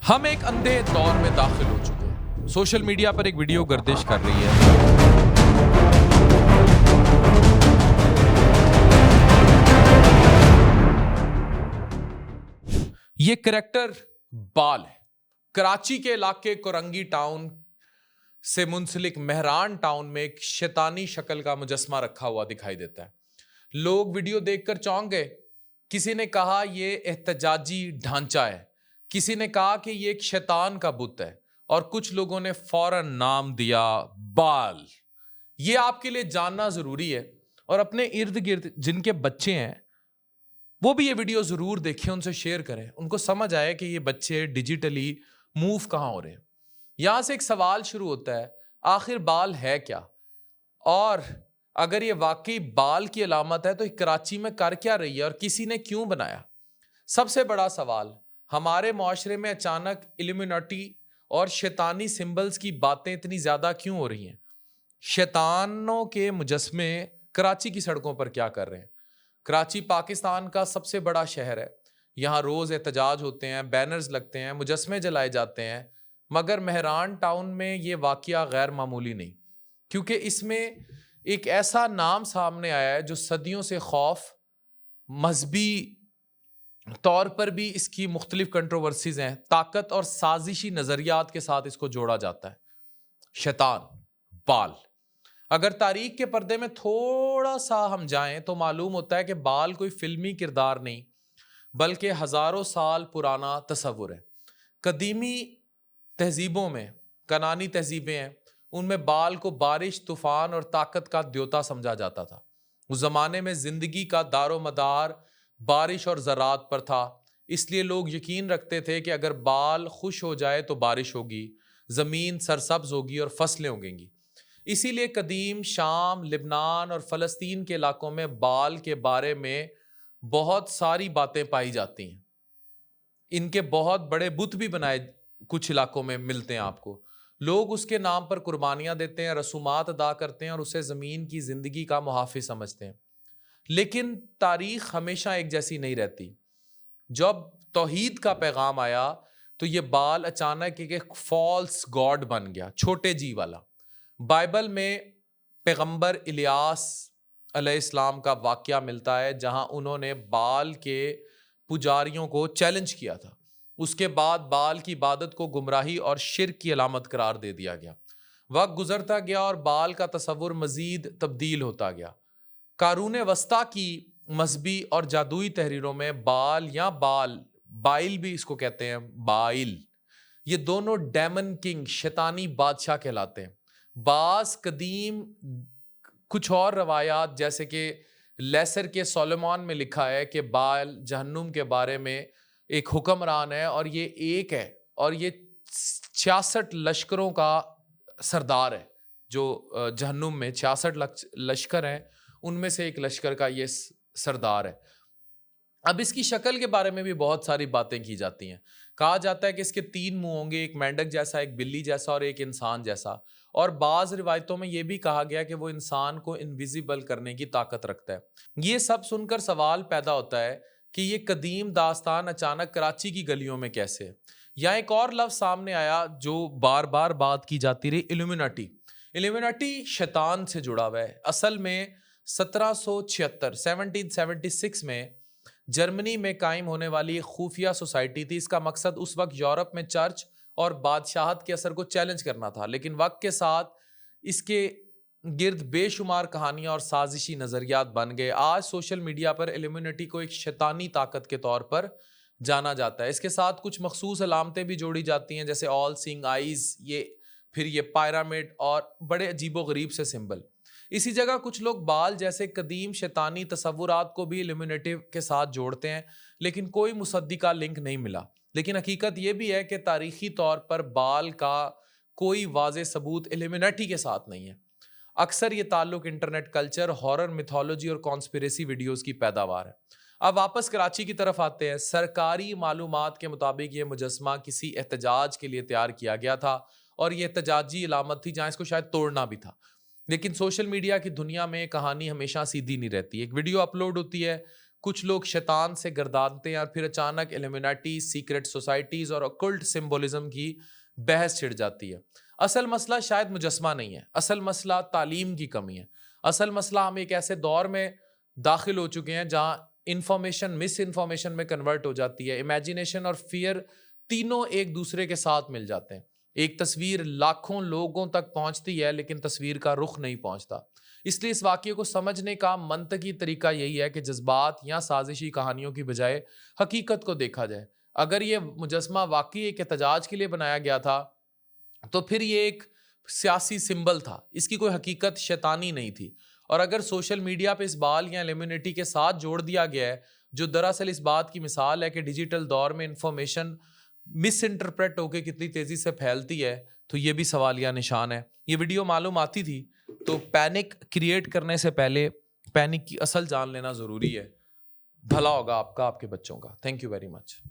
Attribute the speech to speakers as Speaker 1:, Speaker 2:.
Speaker 1: ہم ایک اندھے دور میں داخل ہو چکے ہیں۔ سوشل میڈیا پر ایک ویڈیو گردش کر رہی ہے۔ یہ کریکٹر بال ہے۔ کراچی کے علاقے کورنگی ٹاؤن سے منسلک مہران ٹاؤن میں ایک شیطانی شکل کا مجسمہ رکھا ہوا دکھائی دیتا ہے۔ لوگ ویڈیو دیکھ کر چونک گئے۔ کسی نے کہا یہ احتجاجی ڈھانچہ ہے، کسی نے کہا کہ یہ ایک شیطان کا بت ہے، اور کچھ لوگوں نے فوراً نام دیا بال۔ یہ آپ کے لیے جاننا ضروری ہے، اور اپنے ارد گرد جن کے بچے ہیں وہ بھی یہ ویڈیو ضرور دیکھیں، ان سے شیئر کریں، ان کو سمجھ آئے کہ یہ بچے ڈیجیٹلی موو کہاں ہو رہے ہیں۔ یہاں سے ایک سوال شروع ہوتا ہے، آخر بال ہے کیا؟ اور اگر یہ واقعی بال کی علامت ہے تو کراچی میں کر کیا رہی ہے، اور کسی نے کیوں بنایا؟ سب سے بڑا سوال، ہمارے معاشرے میں اچانک ایلومیناٹی اور شیطانی سمبلز کی باتیں اتنی زیادہ کیوں ہو رہی ہیں؟ شیطانوں کے مجسمے کراچی کی سڑکوں پر کیا کر رہے ہیں؟ کراچی پاکستان کا سب سے بڑا شہر ہے، یہاں روز احتجاج ہوتے ہیں، بینرز لگتے ہیں، مجسمے جلائے جاتے ہیں، مگر مہران ٹاؤن میں یہ واقعہ غیر معمولی نہیں، کیونکہ اس میں ایک ایسا نام سامنے آیا ہے جو صدیوں سے خوف، مذہبی طور پر بھی اس کی مختلف کنٹروورسیز ہیں، طاقت اور سازشی نظریات کے ساتھ اس کو جوڑا جاتا ہے۔ شیطان، بال۔ اگر تاریخ کے پردے میں تھوڑا سا ہم جائیں تو معلوم ہوتا ہے کہ بال کوئی فلمی کردار نہیں، بلکہ ہزاروں سال پرانا تصور ہے۔ قدیمی تہذیبوں میں، کنانی تہذیبیں ہیں، ان میں بال کو بارش، طوفان اور طاقت کا دیوتا سمجھا جاتا تھا۔ اس زمانے میں زندگی کا دار و مدار بارش اور زراعت پر تھا، اس لیے لوگ یقین رکھتے تھے کہ اگر بال خوش ہو جائے تو بارش ہوگی، زمین سرسبز ہوگی اور فصلیں اگیں گی۔ اسی لیے قدیم شام، لبنان اور فلسطین کے علاقوں میں بال کے بارے میں بہت ساری باتیں پائی جاتی ہیں۔ ان کے بہت بڑے بت بھی بنائے کچھ علاقوں میں ملتے ہیں آپ کو۔ لوگ اس کے نام پر قربانیاں دیتے ہیں، رسومات ادا کرتے ہیں اور اسے زمین کی زندگی کا محافظ سمجھتے ہیں۔ لیکن تاریخ ہمیشہ ایک جیسی نہیں رہتی۔ جب توحید کا پیغام آیا تو یہ بال اچانک ایک فالس گاڈ بن گیا، چھوٹے جی والا۔ بائبل میں پیغمبر الیاس علیہ السلام کا واقعہ ملتا ہے جہاں انہوں نے بال کے پجاریوں کو چیلنج کیا تھا۔ اس کے بعد بال کی عبادت کو گمراہی اور شرک کی علامت قرار دے دیا گیا۔ وقت گزرتا گیا اور بال کا تصور مزید تبدیل ہوتا گیا۔ قارون وسطیٰ کی مذہبی اور جادوئی تحریروں میں بال یا بائل بھی اس کو کہتے ہیں، بائل، یہ دونوں ڈیمن کنگ، شیطانی بادشاہ کہلاتے ہیں۔ بعض قدیم کچھ اور روایات جیسے کہ لیسر کے سولمان میں لکھا ہے کہ بال جہنم کے بارے میں ایک حکمران ہے، اور یہ ایک ہے، اور یہ 66 لشکروں کا سردار ہے۔ جو جہنم میں 66 لشکر ہیں، ان میں سے ایک لشکر کا یہ سردار ہے۔ اب اس کی شکل کے بارے میں بھی بہت ساری باتیں کی جاتی ہیں۔ کہا جاتا ہے کہ اس کے 3 منہ ہوں گے، ایک مینڈک جیسا، ایک بلی جیسا اور ایک انسان جیسا، اور بعض روایتوں میں یہ بھی کہا گیا کہ وہ انسان کو انویزیبل کرنے کی طاقت رکھتا ہے۔ یہ سب سن کر سوال پیدا ہوتا ہے کہ یہ قدیم داستان اچانک کراچی کی گلیوں میں کیسے ہے؟ یہاں ایک اور لفظ سامنے آیا جو بار بار بات کی جاتی رہی، ایلومیناٹی۔ ایلومیناٹی شیطان سے جڑا ہوا ہے۔ اصل میں 1776 میں جرمنی میں قائم ہونے والی ایک خفیہ سوسائٹی تھی۔ اس کا مقصد اس وقت یورپ میں چرچ اور بادشاہت کے اثر کو چیلنج کرنا تھا، لیکن وقت کے ساتھ اس کے گرد بے شمار کہانیاں اور سازشی نظریات بن گئے۔ آج سوشل میڈیا پر ایلومیناٹی کو ایک شیطانی طاقت کے طور پر جانا جاتا ہے۔ اس کے ساتھ کچھ مخصوص علامتیں بھی جوڑی جاتی ہیں، جیسے آل سینگ آئیز، پھر یہ پیرامڈ اور بڑے عجیب و غریب سے سمبل۔ اسی جگہ کچھ لوگ بال جیسے قدیم شیطانی تصورات کو بھی ایلومیناٹی کے ساتھ جوڑتے ہیں، لیکن کوئی مصدقہ لنک نہیں ملا۔ لیکن حقیقت یہ بھی ہے کہ تاریخی طور پر بال کا کوئی واضح ثبوت ایلومیناٹی کے ساتھ نہیں ہے۔ اکثر یہ تعلق انٹرنیٹ کلچر، ہارر میتھولوجی اور کانسپریسی ویڈیوز کی پیداوار ہے۔ اب واپس کراچی کی طرف آتے ہیں۔ سرکاری معلومات کے مطابق یہ مجسمہ کسی احتجاج کے لیے تیار کیا گیا تھا، اور یہ احتجاجی علامت تھی جہاں اس کو شاید توڑنا بھی تھا۔ لیکن سوشل میڈیا کی دنیا میں کہانی ہمیشہ سیدھی نہیں رہتی۔ ایک ویڈیو اپلوڈ ہوتی ہے، کچھ لوگ شیطان سے گردانتے ہیں اور پھر اچانک ایلومیناٹی، سیکرٹ سوسائٹیز اور اکلٹ سمبولزم کی بحث چھڑ جاتی ہے. اصل مسئلہ شاید مجسمہ نہیں ہے، اصل مسئلہ تعلیم کی کمی ہے. اصل مسئلہ ہم ایک ایسے دور میں داخل ہو چکے ہیں جہاں انفارمیشن مس انفارمیشن میں کنورٹ ہو جاتی ہے. امیجنیشن اور فیئر تینوں ایک دوسرے کے ساتھ مل جاتے ہیں. ایک تصویر لاکھوں لوگوں تک پہنچتی ہے لیکن تصویر کا رخ نہیں پہنچتا. اس لیے اس واقعے کو سمجھنے کا منطقی طریقہ یہی ہے کہ جذبات یا سازشی کہانیوں کی بجائے حقیقت کو دیکھا جائے. اگر یہ مجسمہ واقعی ایک احتجاج کے لیے بنایا گیا تھا تو پھر یہ ایک سیاسی سمبل تھا، اس کی کوئی حقیقت شیطانی نہیں تھی. اور اگر سوشل میڈیا پہ اس بال یا ایلیمینٹی کے ساتھ جوڑ دیا گیا ہے جو دراصل اس بات کی مثال ہے کہ ڈیجیٹل دور میں انفارمیشن مس انٹرپریٹ ہو کے کتنی تیزی سے پھیلتی ہے، تو یہ بھی سوالیہ نشان ہے. یہ ویڈیو معلوم آتی تھی تو پینک کریٹ کرنے سے پہلے پینک کی اصل جان لینا ضروری ہے. بھلا ہوگا آپ کا، آپ کے بچوں کا. Thank you very much.